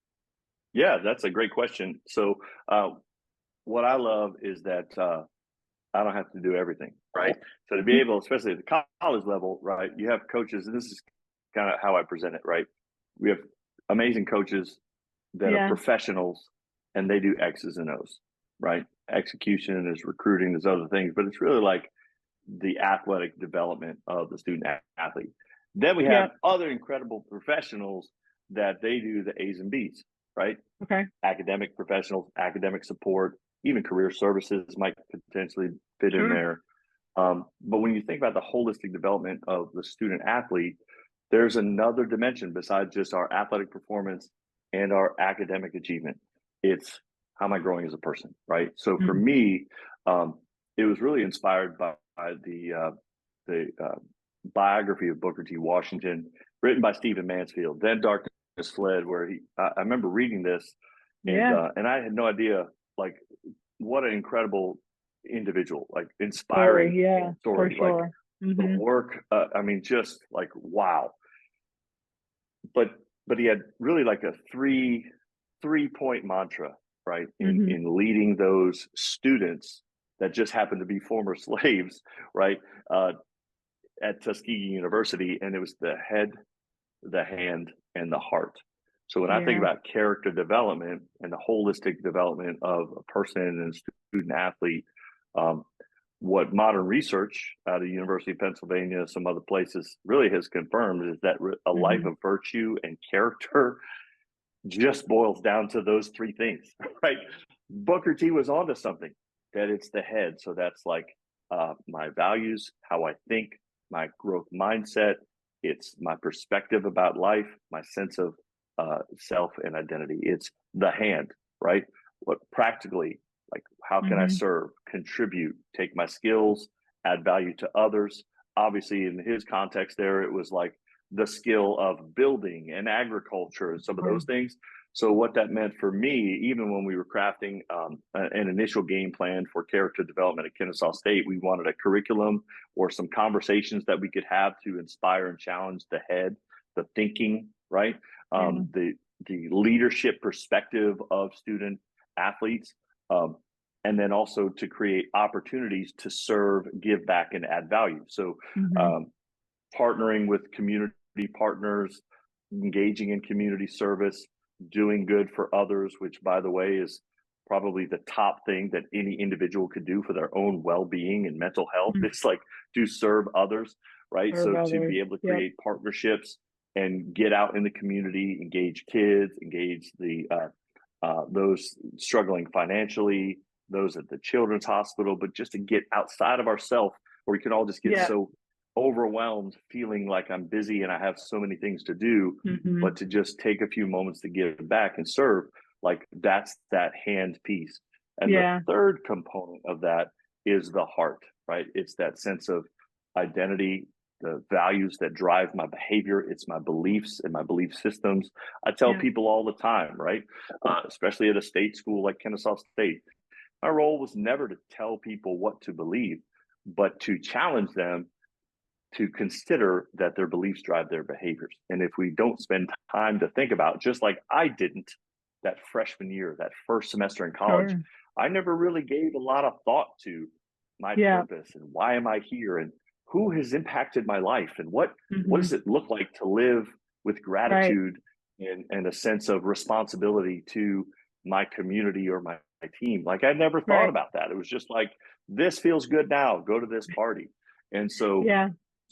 Yeah, that's a great question. So what I love is that I don't have to do everything, right? So to be able, especially at the college level, right, you have coaches, and this is kind of how I present it, right? We have amazing coaches that are Yeah. professionals, and they do X's and O's, right? Execution, there's recruiting, there's other things, but it's really like the athletic development of the student athlete. Then we have other incredible professionals that they do the A's and B's, right? Okay. Academic professionals, academic support, even career services might potentially fit in Sure. there. But when you think about the holistic development of the student athlete, there's another dimension besides just our athletic performance and our academic achievement. It's how am I growing as a person, right? So for Mhm. me, it was really inspired by the biography of Booker T. Washington, written by Stephen Mansfield. Then Darkness Fled, where I remember reading this, and I had no idea like what an incredible individual, like inspiring story, For like sure. the work. I mean, just like wow. But he had really like a three-point mantra, right? In leading those students that just happened to be former slaves, right? At Tuskegee University, and it was the head, the hand, and the heart. So when I think about character development and the holistic development of a person and a student athlete, what modern research out of the University of Pennsylvania, some other places, really has confirmed is that a life of virtue and character just boils down to those three things, right? Booker T was onto something, that it's the head. So that's like my values, how I think, my growth mindset. It's my perspective about life, my sense of self and identity. It's the hand, right? What practically, like, how can I serve, contribute, take my skills, add value to others? Obviously, in his context there, it was like the skill of building and agriculture and some of those things. So what that meant for me, even when we were crafting an initial game plan for character development at Kennesaw State, we wanted a curriculum or some conversations that we could have to inspire and challenge the head, the thinking, right? The leadership perspective of student athletes, and then also to create opportunities to serve, give back, and add value. So partnering with community partners, engaging in community service, doing good for others, which, by the way, is probably the top thing that any individual could do for their own well-being and mental health. It's like to serve others, right? So to be able to create partnerships and get out in the community, engage kids, engage the those struggling financially, those at the children's hospital, but just to get outside of ourselves, where we can all just get so overwhelmed, feeling like I'm busy and I have so many things to do, but to just take a few moments to give back and serve, like that's that hand piece. And the third component of that is the heart, right? It's that sense of identity, the values that drive my behavior. It's my beliefs and my belief systems. I tell people all the time, right? Especially at a state school like Kennesaw State, my role was never to tell people what to believe, but to challenge them to consider that their beliefs drive their behaviors. And if we don't spend time to think about, just like I didn't that freshman year, that first semester in college, I never really gave a lot of thought to my purpose and why am I here and who has impacted my life and what does it look like to live with gratitude and a sense of responsibility to my community or my team. Like I never thought about that. It was just like, this feels good now, go to this party. And so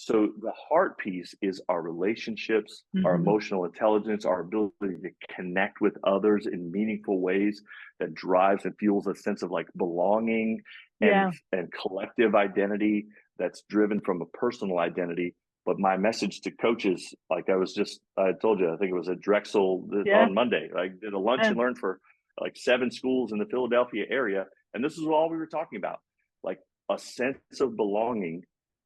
so the heart piece is our relationships, our emotional intelligence, our ability to connect with others in meaningful ways that drives and fuels a sense of like belonging and collective identity that's driven from a personal identity. But my message to coaches, like I told you, I think it was at Drexel on Monday. I did a lunch and learn for like 7 schools in the Philadelphia area. And this is all we were talking about. Like a sense of belonging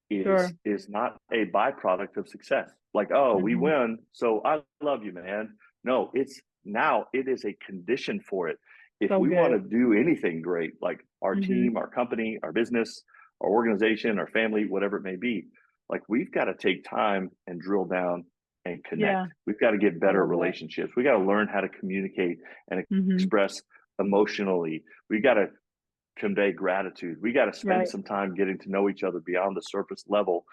is not a byproduct of success. Like, oh, we win, so I love you, man. No, it is a condition for it. If we want to do anything great, like our team, our company, our business, our organization, our family, whatever it may be, like we've got to take time and drill down and connect. We've got to get better relationships. We got to learn how to communicate and express emotionally. We got to convey gratitude. We got to spend some time getting to know each other beyond the surface level.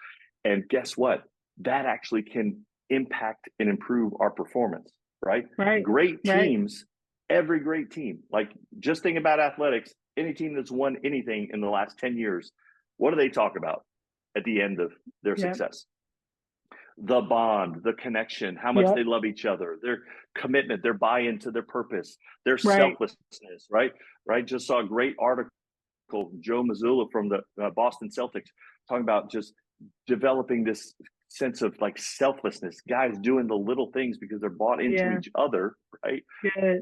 And guess what? That actually can impact and improve our performance, right? Great teams, every great team, like just think about athletics, any team that's won anything in the last 10 years, what do they talk about at the end of their success? The bond, the connection, how much they love each other, their commitment, their buy-in to their purpose, their selflessness, right? Just saw a great article, Joe Mazzulla from the Boston Celtics, talking about just developing this sense of like selflessness, guys doing the little things because they're bought into each other, right?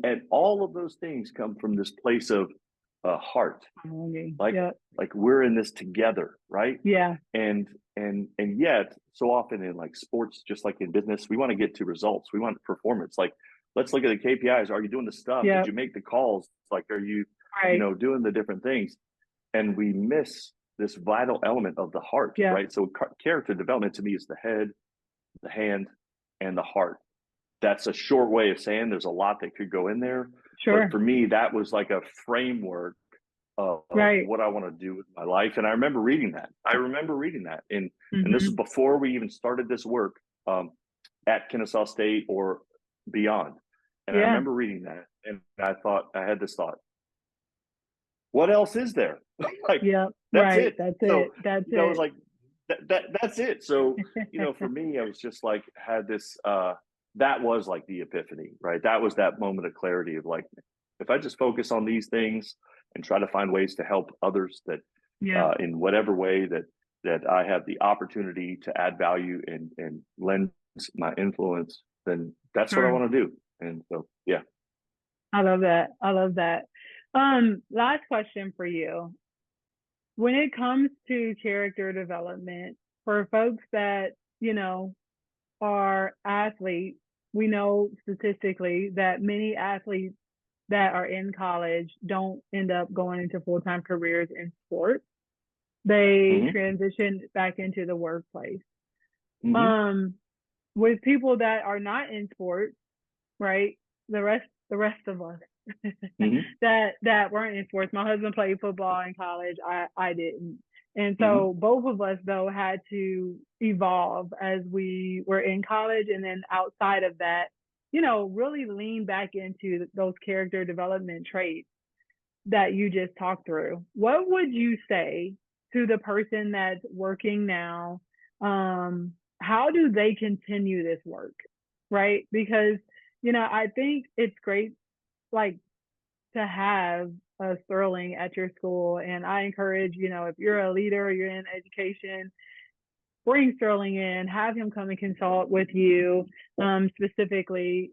And all of those things come from this place of heart, like we're in this together, right? And yet so often in like sports, just like in business, we want to get to results, we want performance. Like let's look at the KPIs. Are you doing the stuff? Did you make the calls? Like are you doing the different things? And we miss this vital element of the heart, right? So character development to me is the head, the hand, and the heart. That's a short way of saying there's a lot that could go in there. But for me, that was like a framework of what I want to do with my life. And I remember reading that. And this is before we even started this work at Kennesaw State or beyond. And I remember reading that. And I had this thought, what else is there? Like, that's it. That's it. I was like, that's it. So, for me, I was just like, had this, that was like the epiphany, right? That was that moment of clarity of like, if I just focus on these things and try to find ways to help others that in whatever way that I have the opportunity to add value and lend my influence, then that's what I want to do. And so, yeah. I love that. I love that. Last question for you. When it comes to character development, for folks that, are athletes, we know statistically that many athletes that are in college don't end up going into full-time careers in sports. They Mm-hmm. transition back into the workplace. Mm-hmm. Um, with people that are not in sports, right? The rest of us Mm-hmm. that weren't in sports. My husband played football in college. I didn't. And Mm-hmm. so both of us though had to evolve as we were in college, and then outside of that, really lean back into those character development traits that you just talked through. What would you say to the person that's working now? How do they continue this work? Right? Because, I think it's great, like, to have a Sterling at your school. And I encourage, if you're a leader, you're in education, bring Sterling in, have him come and consult with you, specifically,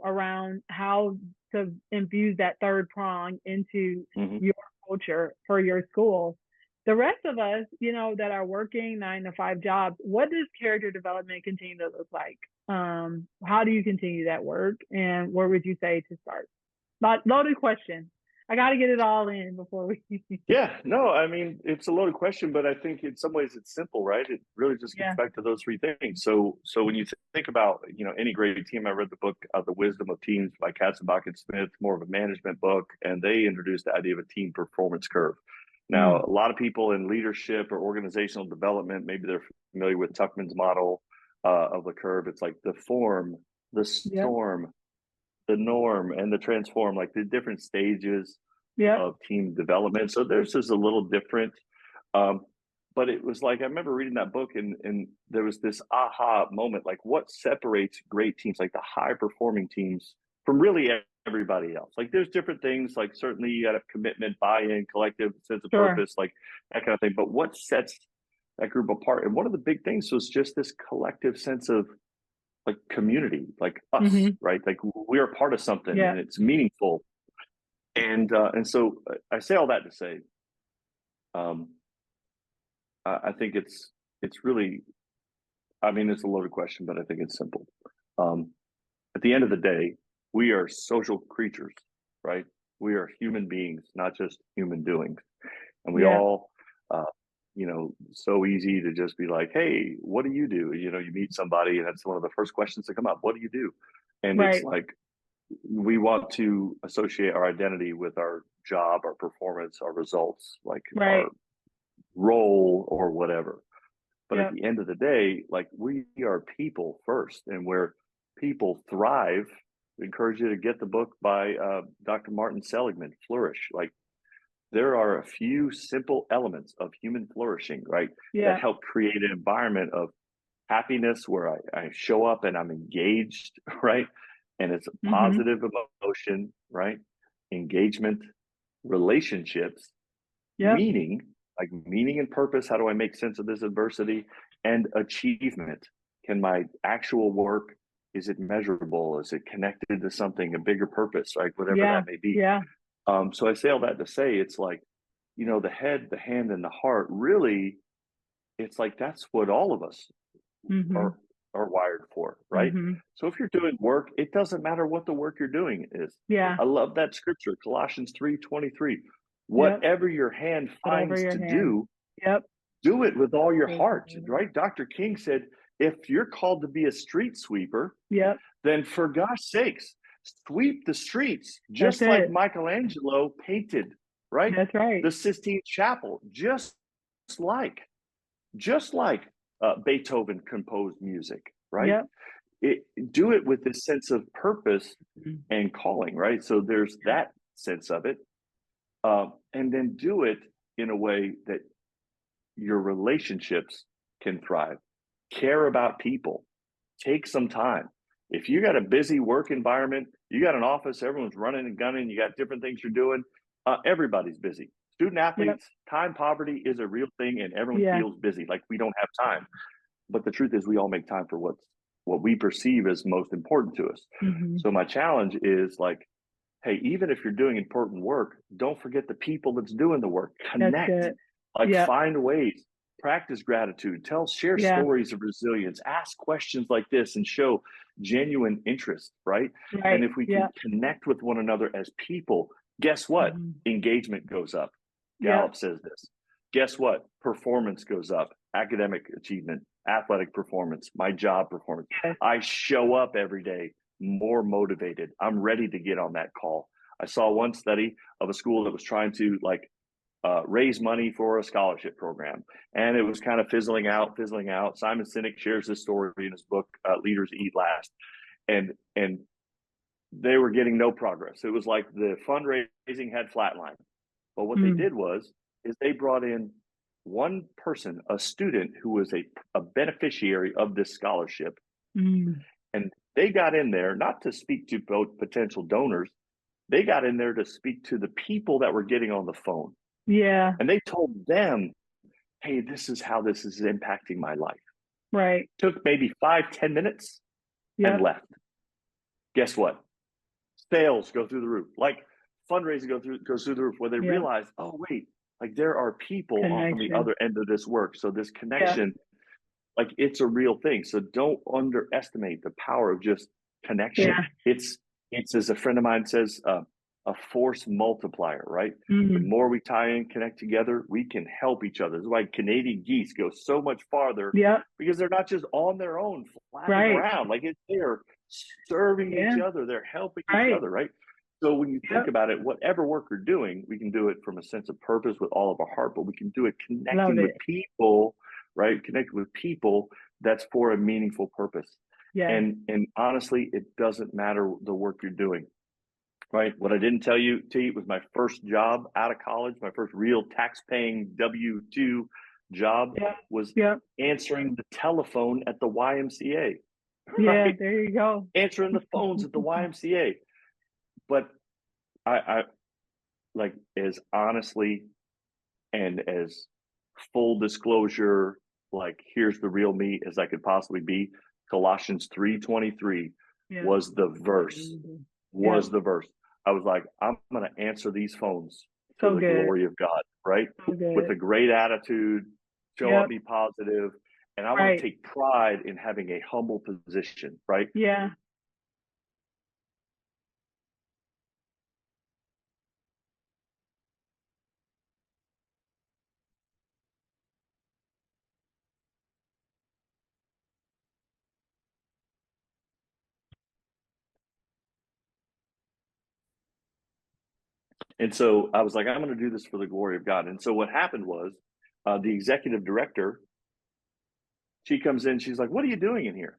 around how to infuse that third prong into Mm-hmm. your culture for your school. The rest of us, that are working 9 to 5 jobs, what does character development continue to look like? How do you continue that work? And where would you say to start? Loaded question. I got to get it all in before we. Yeah, no, I mean, it's a loaded question, but I think in some ways it's simple, right? It really just gets Yeah. back to those three things. So when you think about, any great team, I read the book, The Wisdom of Teams by Katzenbach and Smith, more of a management book, and they introduced the idea of a team performance curve. Now, a lot of people in leadership or organizational development, maybe they're familiar with Tuckman's model of the curve. It's like the form, the Yep. storm, the norm, and the transform, like the different stages Yep. of team development. So theirs is a little different. Um, but it was like, I remember reading that book and there was this aha moment, like what separates great teams, like the high performing teams from really everybody else. Like there's different things, like certainly you got to have commitment, buy-in, collective sense of Sure. purpose, like that kind of thing. But what sets that group apart? And one of the big things was just this collective sense of like community, like us, Mm-hmm. right? Like we are part of something Yeah. and it's meaningful. And so I say all that to say, um, I think it's really, I mean, it's a loaded question, but I think it's simple. Um, at the end of the day, we are social creatures, right? We are human beings, not just human doings, and we Yeah. all, so easy to just be like, "Hey, what do you do?" You meet somebody, and that's one of the first questions that come up. What do you do? And it's Right. like we want to associate our identity with our job, our performance, our results, like Right. our role or whatever. But at Yep. the end of the day, like we are people first, and where people thrive. I encourage you to get the book by Dr. Martin Seligman, Flourish. Like there are a few simple elements of human flourishing, right, that Yeah. help create an environment of happiness where I show up and I'm engaged, right? And it's a Mm-hmm. positive emotion, right? Engagement, relationships, Yep. meaning and purpose. How do I make sense of this adversity? And achievement. Can my actual work, is it measurable? Is it connected to something, a bigger purpose, right? Whatever Yeah. that may be. Yeah. So I say all that to say it's like, the head, the hand, and the heart really, it's like that's what all of us Mm-hmm. are wired for, right? Mm-hmm. So if you're doing work, it doesn't matter what the work you're doing is. Yeah. I love that scripture, Colossians 3:23. Yep. Whatever your hand Whatever finds your to hand. do, Yep. do it with all your heart, Mm-hmm. right? Dr. King said, if you're called to be a street sweeper, Yep. then for gosh sakes, sweep the streets, That's just like it. Michelangelo painted, right? That's right. The Sistine Chapel, like, just like Beethoven composed music, right? Yep. Do it with this sense of purpose Mhm. and calling, right? So there's that sense of it. And then do it in a way that your relationships can thrive. Care about people. Take some time. If you got a busy work environment, you got an office, everyone's running and gunning, you got different things you're doing, everybody's busy. Student Yep. athletes, time poverty is a real thing and everyone Yeah. feels busy, like we don't have time. But the truth is we all make time for what's what we perceive as most important to us. Mm-hmm. So my challenge is like, hey, even if you're doing important work, don't forget the people that's doing the work. That's Connect, good. like Yeah. find ways, practice gratitude, share Yeah. stories of resilience, ask questions like this and show genuine interest, right? Right. And if we can connect with one another as people, guess what? Mm-hmm. Engagement goes up. Yeah. Gallup says this. Guess what? Performance goes up. Academic achievement, athletic performance, my job performance. Yes. I show up every day more motivated. I'm ready to get on that call. I saw one study of a school that was trying to raise money for a scholarship program, and it was kind of fizzling out. Simon Sinek shares this story in his book, Leaders Eat Last, and they were getting no progress. It was like the fundraising had flatlined. But what they did is they brought in one person, a student who was a beneficiary of this scholarship, and they got in there not to speak to both potential donors. They got in there to speak to the people that were getting on the phone. Yeah. And they told them, hey, this is how this is impacting my life. Right. Took maybe 5-10 minutes and left. Guess what? Sales go through the roof. Like fundraising goes through the roof, where they realize, oh, wait, like there are people on the other end of this work. So this connection, like it's a real thing. So don't underestimate the power of just connection. It's as a friend of mine says, a force multiplier, right? The more we tie and connect together, we can help each other. That's why Canadian geese go so much farther, because they're not just on their own flapping around. Like they're serving each other, they're helping each other, right? So when you think about it, whatever work we're doing, we can do it from a sense of purpose with all of our heart, but we can do it connecting with people, right? Connecting with people that's for a meaningful purpose. And honestly, it doesn't matter the work you're doing, right? What I didn't tell you, T, was my first job out of college, my first real tax-paying W-2 job was answering the telephone at the YMCA. Right? There you go. Answering the phones at the YMCA. But I like, as honestly and as full disclosure, like here's the real me as I could possibly be. Colossians 3:23 was the verse. The verse. I was like, I'm going to answer these phones for the glory of God, right? With a great attitude, show up, be positive, and I want to take pride in having a humble position, right? Yeah. And so I was like, I'm going to do this for the glory of God. And so what happened was the executive director, she comes in, she's like, what are you doing in here?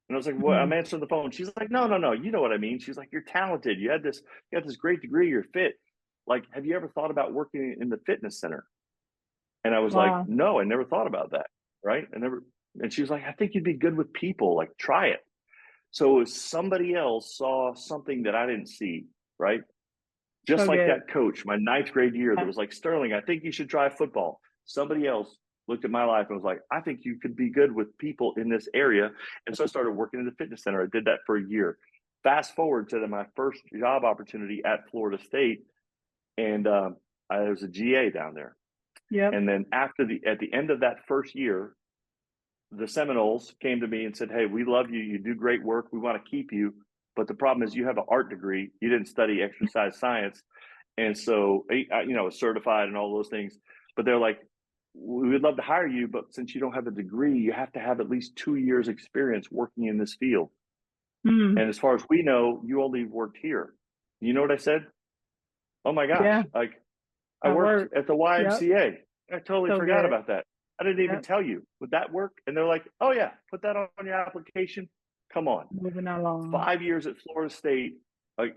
And I was like, well, I'm answering the phone. She's like, no, you know what I mean? She's like, you're talented. You got this great degree. You're fit. Like, have you ever thought about working in the fitness center? And I was like, no, I never thought about that. Right. And she was like, I think you'd be good with people. Like, try it. So somebody else saw something that I didn't see. Right. Just like that coach, my 9th grade year, that was like, Sterling, I think you should try football. Somebody else looked at my life and was like, I think you could be good with people in this area. And so I started working in the fitness center. I did that for a year. Fast forward to my first job opportunity at Florida State. And I was a GA down there. And then at the end of that first year, the Seminoles came to me and said, hey, we love you. You do great work. We want to keep you. But the problem is you have an art degree. You didn't study exercise science. And so, certified and all those things. But they're like, we would love to hire you, but since you don't have a degree, you have to have at least 2 years experience working in this field. And as far as we know, you only worked here. You know what I said? Oh my gosh. Like I worked at the YMCA. I totally forgot about that. I didn't even tell you. Would that work? And they're like, oh yeah, put that on your application. Come on. Moving along. 5 years at Florida State.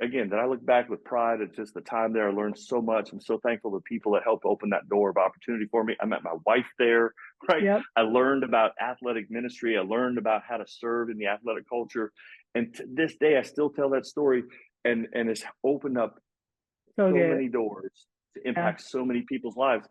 Again, that I look back with pride at just the time there. I learned so much. I'm so thankful to people that helped open that door of opportunity for me. I met my wife there, right? I learned about athletic ministry. I learned about how to serve in the athletic culture. And to this day, I still tell that story. And it's opened up so many doors to impact so many people's lives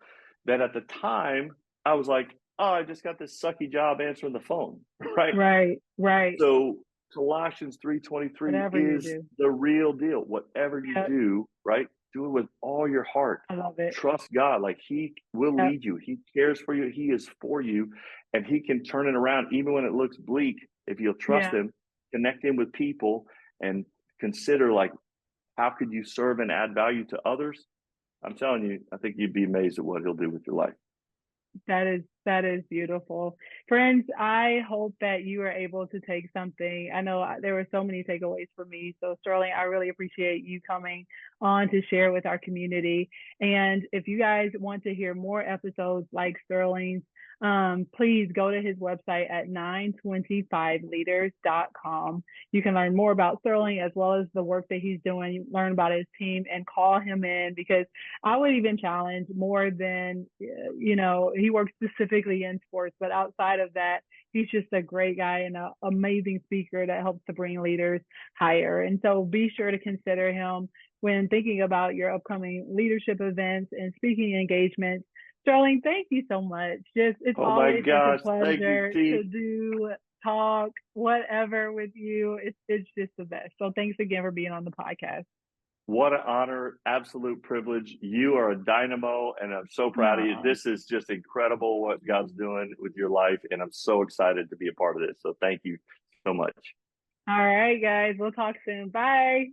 that at the time, I was like, oh, I just got this sucky job answering the phone, right? Right. So Colossians 3:23 Whatever you is do. the real deal. Whatever you Yep. do, right? Do it with all your heart. I love it. Trust God. Like he will Yep. lead you. He cares for you. He is for you. And he can turn it around even when it looks bleak. If you'll trust Yeah. him, connect him with people and consider like how could you serve and add value to others? I'm telling you, I think you'd be amazed at what he'll do with your life. That is beautiful. Friends, I hope that you are able to take something. I know there were so many takeaways for me. So Sterling, I really appreciate you coming on to share with our community. And if you guys want to hear more episodes like Sterling's, please go to his website at 925leaders.com. You can learn more about Sterling as well as the work that he's doing, learn about his team, and call him in, because I would even challenge more than, he works specifically in sports, but outside of that, he's just a great guy and an amazing speaker that helps to bring leaders higher. And so be sure to consider him when thinking about your upcoming leadership events and speaking engagements. Sterling, thank you so much. It's Oh my always such a gosh. Thank you, pleasure T. to do talk, whatever with you. It's just the best. So thanks again for being on the podcast. What an honor, absolute privilege. You are a dynamo, and I'm so proud of you. Aww. This is just incredible what God's doing with your life, and I'm so excited to be a part of this. So thank you so much. All right, guys. We'll talk soon. Bye.